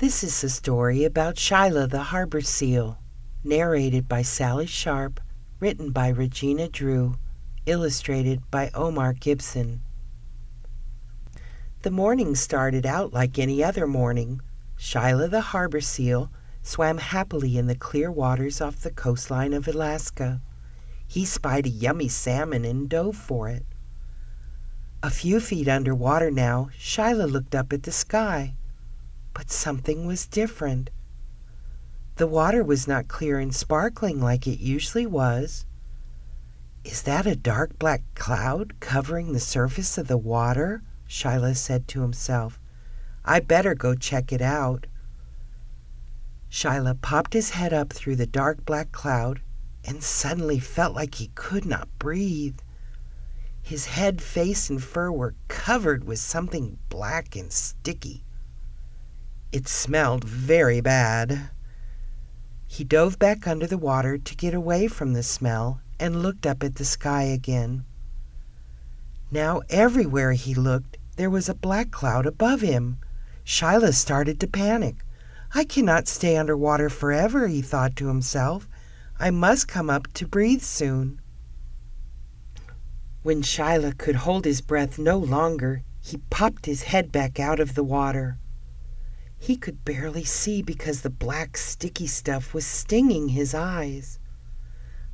This is a story about Shilah the harbor seal, narrated by Sally Sharp, written by Regina Drew, illustrated by Omar Gibson. The morning started out like any other morning. Shilah the harbor seal swam happily in the clear waters off the coastline of Alaska. He spied a yummy salmon and dove for it. A few feet underwater now, Shilah looked up at the sky. But something was different. The water was not clear and sparkling like it usually was. "Is that a dark black cloud covering the surface of the water?" Shilah said to himself. "I better go check it out." Shilah popped his head up through the dark black cloud and suddenly felt like he could not breathe. His head, face, and fur were covered with something black and sticky. It smelled very bad. He dove back under the water to get away from the smell and looked up at the sky again. Now everywhere he looked, there was a black cloud above him. Shilah started to panic. "I cannot stay underwater forever," he thought to himself. "I must come up to breathe soon." When Shilah could hold his breath no longer, he popped his head back out of the water. He could barely see because the black sticky stuff was stinging his eyes.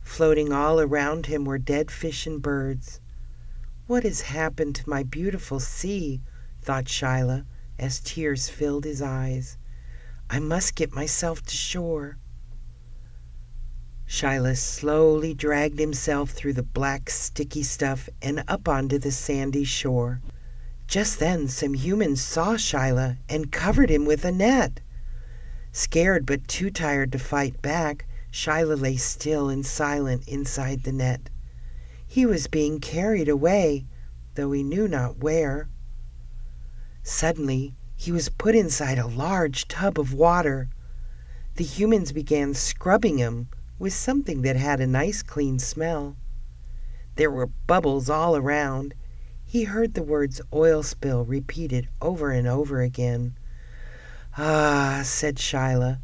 Floating all around him were dead fish and birds. "What has happened to my beautiful sea?" thought Shilah as tears filled his eyes. "I must get myself to shore." Shilah slowly dragged himself through the black sticky stuff and up onto the sandy shore. Just then some humans saw Shilah and covered him with a net. Scared but too tired to fight back, Shilah lay still and silent inside the net. He was being carried away, though he knew not where. Suddenly, he was put inside a large tub of water. The humans began scrubbing him with something that had a nice clean smell. There were bubbles all around. He heard the words "oil spill" repeated over and over again. "Ah," said Shilah,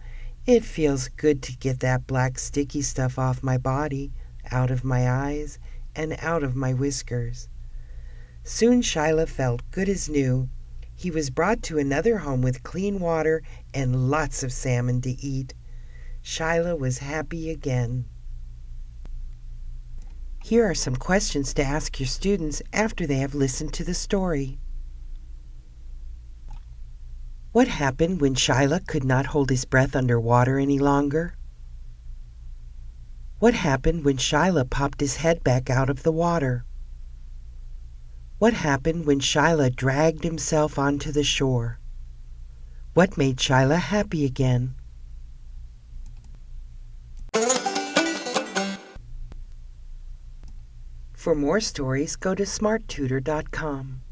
"it feels good to get that black sticky stuff off my body, out of my eyes, and out of my whiskers." Soon Shilah felt good as new. He was brought to another home with clean water and lots of salmon to eat. Shilah was happy again. Here are some questions to ask your students after they have listened to the story. What happened when Shilah could not hold his breath underwater any longer? What happened when Shilah popped his head back out of the water? What happened when Shilah dragged himself onto the shore? What made Shilah happy again? For more stories, go to smarttutor.com.